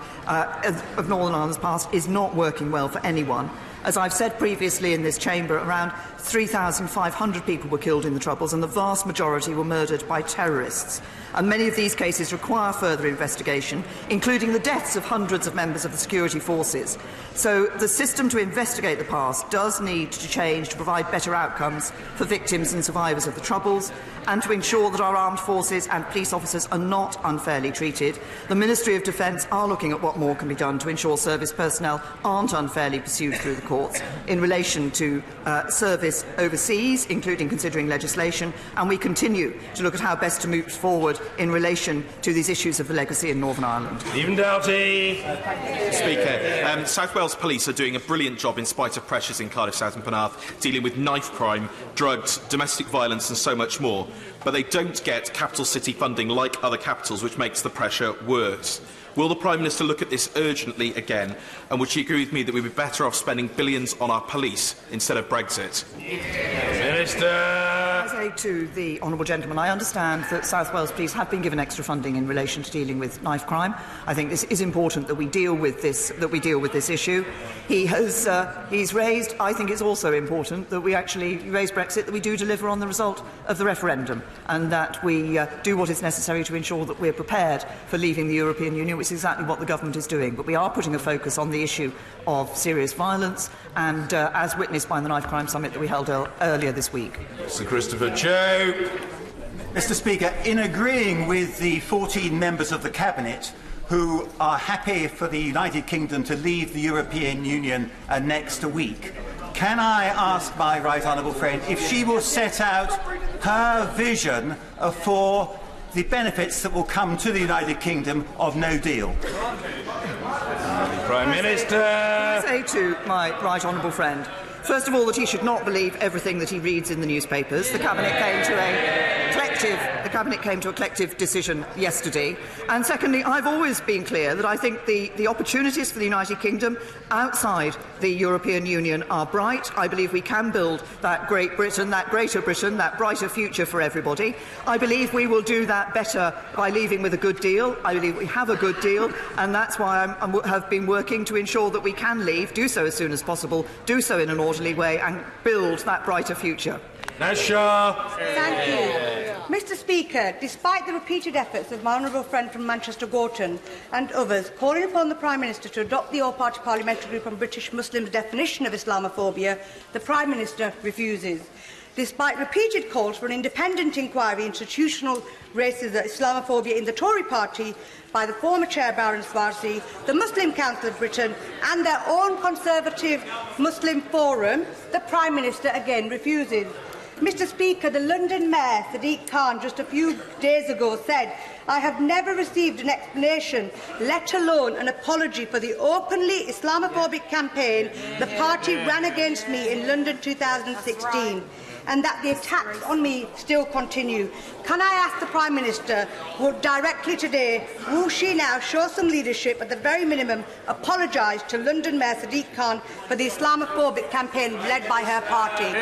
of Northern Ireland's past, is not working well for anyone. As I've said previously in this chamber, around 3,500 people were killed in the Troubles, and the vast majority were murdered by terrorists. And many of these cases require further investigation, including the deaths of hundreds of members of the security forces. So the system to investigate the past does need to change to provide better outcomes for victims and survivors of the Troubles, and to ensure that our armed forces and police officers are not unfairly treated. The Ministry of Defence are looking at what more can be done to ensure service personnel aren't unfairly pursued through the courts in relation to service overseas, including considering legislation, and we continue to look at how best to move forward in relation to these issues of the legacy in Northern Ireland. Stephen Doughty. Speaker, South Wales Police are doing a brilliant job in spite of pressures in Cardiff South and Penarth, dealing with knife crime, drugs, domestic violence and so much more. But they don't get capital city funding like other capitals, which makes the pressure worse. Will the Prime Minister look at this urgently again, and would she agree with me that we'd be better off spending billions on our police instead of Brexit? Minister. I say to the honourable gentleman, I understand that South Wales Police have been given extra funding in relation to dealing with knife crime. I think this is important that we deal with this issue. He's raised. I think it's also important that we actually raise Brexit, that we do deliver on the result of the referendum, and that we do what is necessary to ensure that we're prepared for leaving the European Union, which is exactly what the government is doing. But we are putting a focus on the issue of serious violence, and as witnessed by the Knife Crime Summit that we held earlier this week. Sir Christopher Chope. Mr. Speaker, in agreeing with the 14 members of the Cabinet who are happy for the United Kingdom to leave the European Union next week, can I ask my right honourable friend if she will set out her vision for the benefits that will come to the United Kingdom of no deal? Prime Minister. Can I say to my right honourable friend, first of all, that he should not believe everything that he reads in the newspapers. The Cabinet came to a collective decision yesterday. And secondly, I've always been clear that I think the opportunities for the United Kingdom outside the European Union are bright. I believe we can build that Great Britain, that greater Britain, that brighter future for everybody. I believe we will do that better by leaving with a good deal. I believe we have a good deal, and that's why I have been working to ensure that we can leave, do so as soon as possible, do so in an orderly way, and build that brighter future. Nasha. Thank you. Mr. Speaker, despite the repeated efforts of my honourable friend from Manchester Gorton and others calling upon the Prime Minister to adopt the All-Party Parliamentary Group on British Muslims' definition of Islamophobia, the Prime Minister refuses. Despite repeated calls for an independent inquiry into institutional racism, Islamophobia in the Tory party by the former Chair Baron Swazi, the Muslim Council of Britain and their own Conservative Muslim Forum, the Prime Minister again refuses. Mr Speaker, the London Mayor, Sadiq Khan, just a few days ago said, "I have never received an explanation, let alone an apology for the openly Islamophobic campaign the party ran against me in London 2016. And that the attacks on me still continue. Can I ask the Prime Minister, directly today, will she now show some leadership, at the very minimum, apologise to London Mayor Sadiq Khan for the Islamophobic campaign led by her party?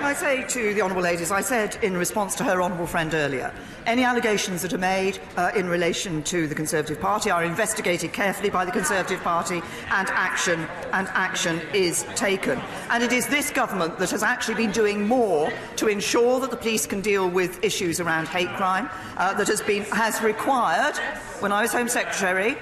I say to the honourable ladies, I said in response to her honourable friend earlier, any allegations that are made in relation to the Conservative Party are investigated carefully by the Conservative Party, and action is taken. And it is this government that has actually been doing more to ensure that the police can deal with issues around hate crime, that has required. When I was Home Secretary,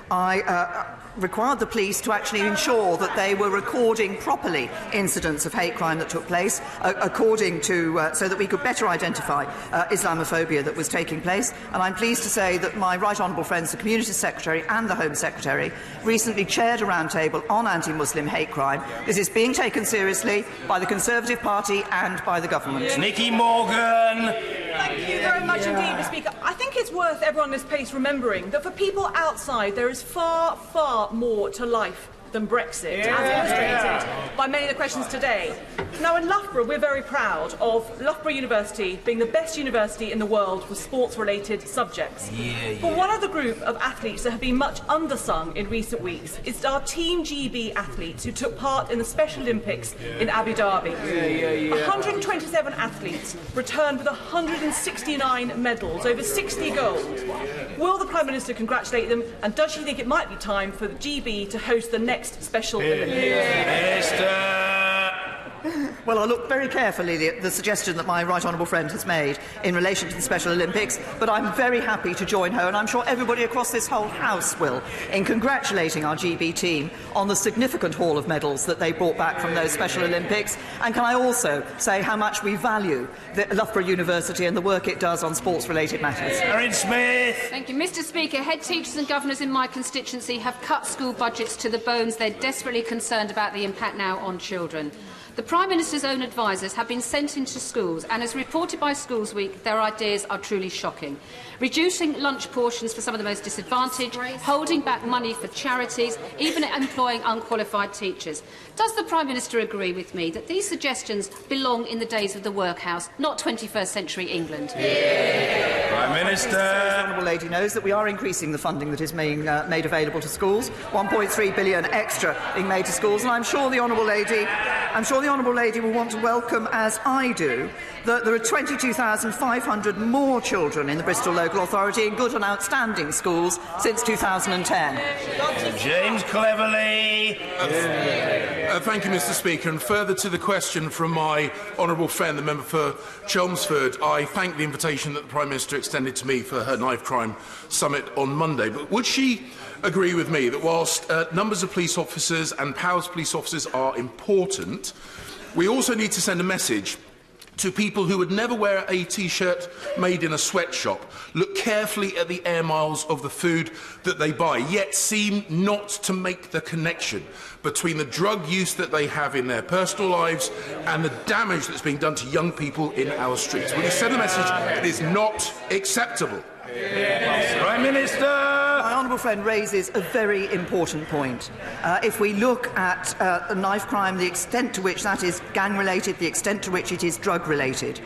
I required the police to actually ensure that they were recording properly incidents of hate crime that took place, so that we could better identify Islamophobia that was taking place. And I'm pleased to say that my right honourable friends, the Community Secretary and the Home Secretary, recently chaired a roundtable on anti-Muslim hate crime. This is being taken seriously by the Conservative Party and by the government. Nicky Morgan. Thank you very much indeed, Mr Speaker. I think it's worth everyone in this place remembering that for people outside there is far, far more to life than Brexit, as illustrated by many of the questions today. Now, in Loughborough, we're very proud of Loughborough University being the best university in the world for sports-related subjects. But one of the group of athletes that have been much undersung in recent weeks is our Team GB athletes who took part in the Special Olympics in Abu Dhabi. 127 athletes returned with 169 medals, over 60 gold. Will the Prime Minister congratulate them, and does she think it might be time for the GB to host the next Special Olympics? Well, I'll look very carefully at the suggestion that my right honourable friend has made in relation to the Special Olympics, but I'm very happy to join her, and I'm sure everybody across this whole House will, in congratulating our GB team on the significant haul of medals that they brought back from those Special Olympics. And can I also say how much we value the Loughborough University and the work it does on sports-related matters. Owen Smith. Thank you. Mr Speaker, head teachers and governors in my constituency have cut school budgets to the bones. They're desperately concerned about the impact now on children. The Prime Minister's own advisers have been sent into schools, and as reported by Schools Week, their ideas are truly shocking. Reducing lunch portions for some of the most disadvantaged, holding back money for charities, even employing unqualified teachers. Does the Prime Minister agree with me that these suggestions belong in the days of the workhouse, not 21st century England? Prime Minister. The honourable lady knows that we are increasing the funding that is being made available to schools, 1.3 billion extra being made to schools, and I'm sure the honourable lady will want to welcome, as I do, that there are 22,500 more children in the Bristol Local Authority in good and outstanding schools since 2010. James Cleverly. Thank you, Mr Speaker. And further to the question from my honourable friend, the member for Chelmsford, I thank the invitation that the Prime Minister extended to me for her knife crime summit on Monday. But would she agree with me that whilst numbers of police officers and powers of police officers are important, we also need to send a message to people who would never wear a T-shirt made in a sweatshop, look carefully at the air miles of the food that they buy, yet seem not to make the connection between the drug use that they have in their personal lives and the damage that's being done to young people in our streets. Will you send a message? It is not acceptable. Prime Minister. My honourable friend raises a very important point. If we look at knife crime, the extent to which that is gang-related, the extent to which it is drug-related,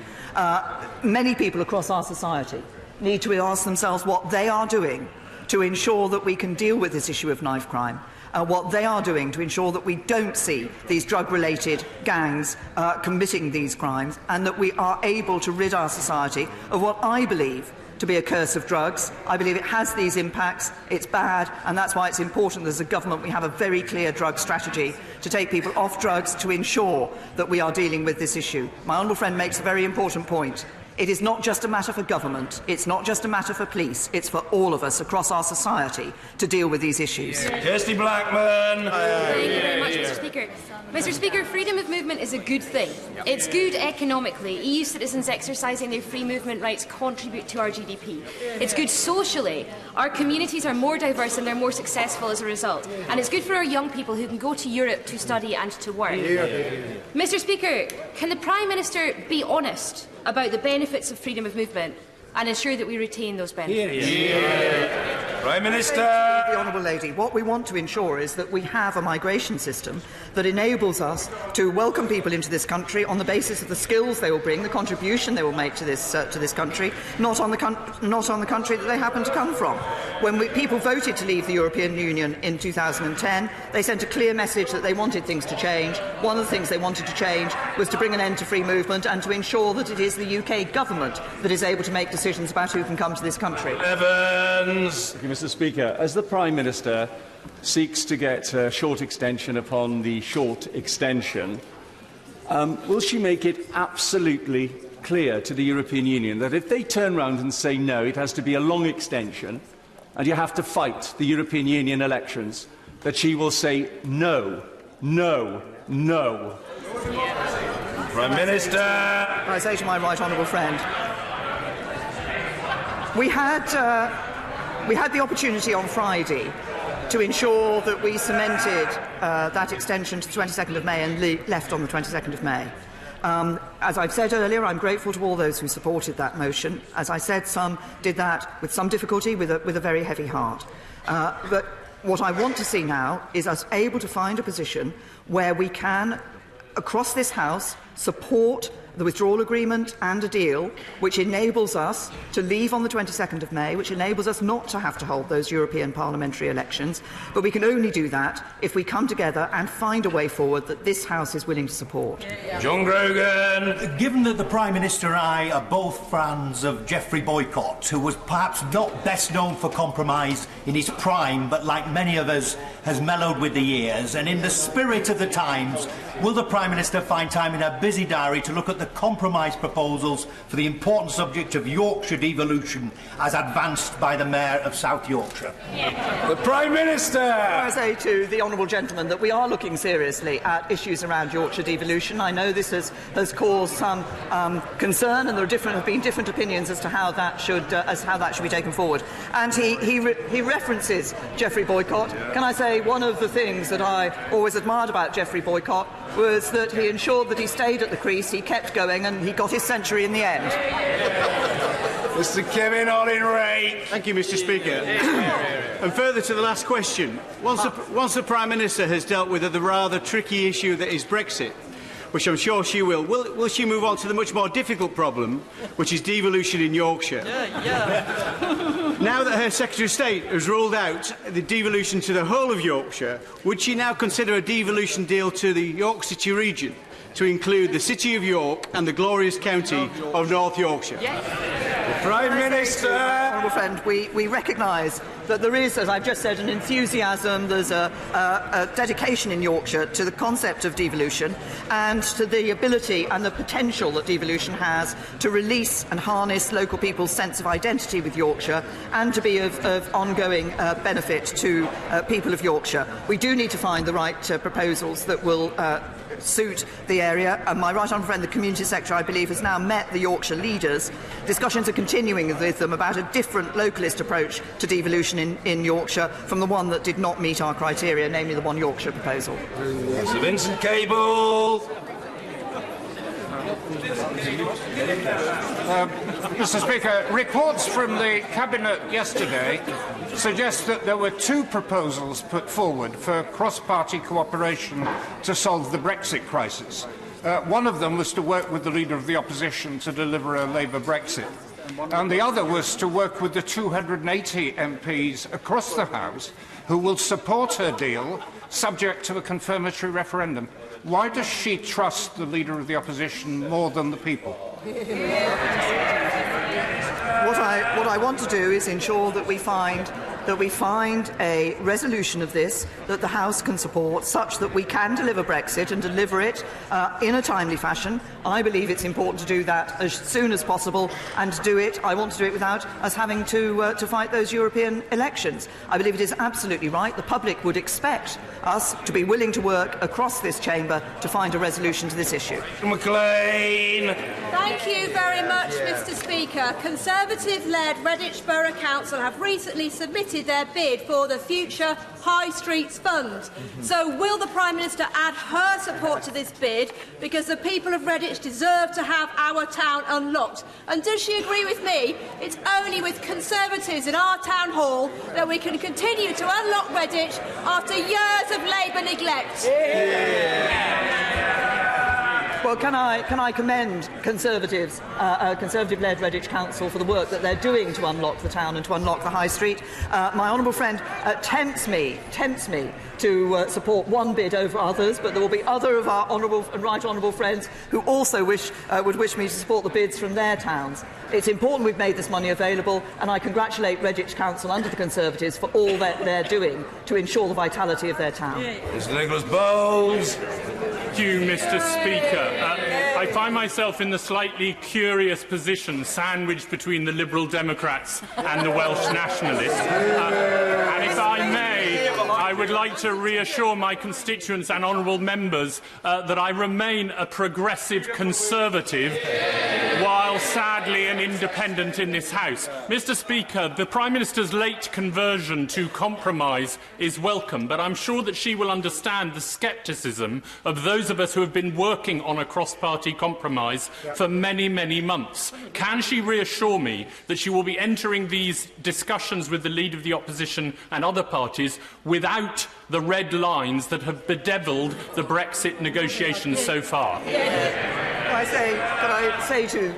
many people across our society need to ask themselves what they are doing to ensure that we can deal with this issue of knife crime, what they are doing to ensure that we don't see these drug-related gangs committing these crimes, and that we are able to rid our society of what I believe to be a curse of drugs. I believe it has these impacts, it's bad, and that's why it's important that as a government we have a very clear drug strategy to take people off drugs to ensure that we are dealing with this issue. My honourable friend makes a very important point. It is not just a matter for government, it's not just a matter for police, it's for all of us across our society to deal with these issues. Kirsty Blackman. Thank you very much, Mr Speaker. Mr. Speaker, freedom of movement is a good thing. It's good economically. EU citizens exercising their free movement rights contribute to our GDP. It's good socially. Our communities are more diverse and they're more successful as a result. And it's good for our young people who can go to Europe to study and to work. Mr. Speaker, can the Prime Minister be honest about the benefits of freedom of movement and ensure that we retain those benefits? Prime Minister. The Honourable Lady, what we want to ensure is that we have a migration system that enables us to welcome people into this country on the basis of the skills they will bring, the contribution they will make to this country, not on the country that they happen to come from. When people voted to leave the European Union in 2010, they sent a clear message that they wanted things to change. One of the things they wanted to change was to bring an end to free movement and to ensure that it is the UK government that is able to make decisions about who can come to this country. Evans. Thank you, Mr. Speaker. As the Prime Minister seeks to get a short extension upon the short extension, will she make it absolutely clear to the European Union that if they turn round and say no, it has to be a long extension and you have to fight the European Union elections, that she will say no, no, no? Prime Minister. I say to my right honourable friend, we had the opportunity on Friday to ensure that we cemented that extension to the 22nd of May and left on the 22nd of May. As I've said earlier, I'm grateful to all those who supported that motion. As I said, some did that with some difficulty, with a very heavy heart. But what I want to see now is us able to find a position where we can, across this House, support the withdrawal agreement and a deal which enables us to leave on the 22nd of May, which enables us not to have to hold those European parliamentary elections. But we can only do that if we come together and find a way forward that this House is willing to support. John Grogan. Given that the Prime Minister and I are both fans of Geoffrey Boycott, who was perhaps not best known for compromise in his prime, but like many of us has mellowed with the years, and in the spirit of the times, will the Prime Minister find time in her busy diary to look at the compromise proposals for the important subject of Yorkshire devolution as advanced by the Mayor of South Yorkshire? The Prime Minister! I say to the honourable gentleman that we are looking seriously at issues around Yorkshire devolution. I know this has caused some concern, and there have been different opinions as to how that should be taken forward. And he references Geoffrey Boycott. Can I say one of the things that I always admired about Geoffrey Boycott was that he ensured that he stayed at the crease, he kept going, and he got his century in the end. Mr. Kevin Olin-Ray. Thank you, Mr. Speaker. And further to the last question, once the Prime Minister has dealt with the rather tricky issue that is Brexit, which I'm sure she will she move on to the much more difficult problem, which is devolution in Yorkshire? Now that her Secretary of State has ruled out the devolution to the whole of Yorkshire, would she now consider a devolution deal to the York City region to include the City of York and the glorious county of North Yorkshire? Prime Minister! Honourable friend, we recognise that there is, as I've just said, an enthusiasm, there's a dedication in Yorkshire to the concept of devolution and to the ability and the potential that devolution has to release and harness local people's sense of identity with Yorkshire and to be of ongoing benefit to people of Yorkshire. We do need to find the right proposals that will suit the area, and my right honourable friend, the Community Secretary, I believe, has now met the Yorkshire leaders. Discussions are continuing with them about a different localist approach to devolution in Yorkshire from the one that did not meet our criteria, namely the One Yorkshire proposal. Sir Vincent Cable. Mr. Speaker, reports from the Cabinet yesterday suggest that there were two proposals put forward for cross-party cooperation to solve the Brexit crisis. One of them was to work with the Leader of the Opposition to deliver a Labour Brexit, and the other was to work with the 280 MPs across the House who will support her deal subject to a confirmatory referendum. Why does she trust the Leader of the Opposition more than the people? What I want to do is ensure that we find a resolution of this that the House can support, such that we can deliver Brexit and deliver it in a timely fashion. I believe it's important to do that as soon as possible, and to do it, I want to do it without us having to fight those European elections. I believe it is absolutely right. The public would expect us to be willing to work across this chamber to find a resolution to this issue. McLean. Thank you very much, Mr. Speaker. Conservative-led Redditch Borough Council have recently submitted their bid for the future High Streets Fund. So will the Prime Minister add her support to this bid, because the people of Redditch deserve to have our town unlocked? And does she agree with me? It's only with Conservatives in our town hall that we can continue to unlock Redditch after years of Labour neglect. Well, can I commend Conservatives, Conservative-led Redditch Council for the work that they're doing to unlock the town and to unlock the High Street. My honourable friend tempts me to support one bid over others, but there will be other of our honourable and right honourable friends who also would wish me to support the bids from their towns. It's important we've made this money available, and I congratulate Redditch Council under the Conservatives for all that they're doing to ensure the vitality of their town. Mr. Nicholas Bowles. Thank you, Mr. Speaker. I find myself in the slightly curious position, sandwiched between the Liberal Democrats and the Welsh Nationalists. And if I may, I would like to reassure my constituents and honourable members that I remain a progressive Conservative, while sadly an independent in this House. Mr. Speaker, the Prime Minister's late conversion to compromise is welcome, but I'm sure that she will understand the scepticism of those of us who have been working on a cross-party compromise for many, many months. Can she reassure me that she will be entering these discussions with the Leader of the Opposition and other parties without the red lines that have bedevilled the Brexit negotiations so far? Can I say to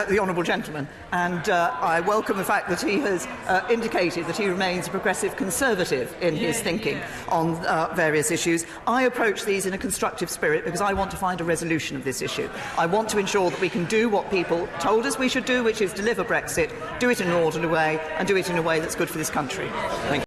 the honourable gentleman, and I welcome the fact that he has indicated that he remains a progressive Conservative in his thinking on various issues. I approach these in a constructive spirit because I want to find a resolution of this issue. I want to ensure that we can do what people told us we should do, which is deliver Brexit, do it in an orderly way, and do it in a way that's good for this country. Thank you.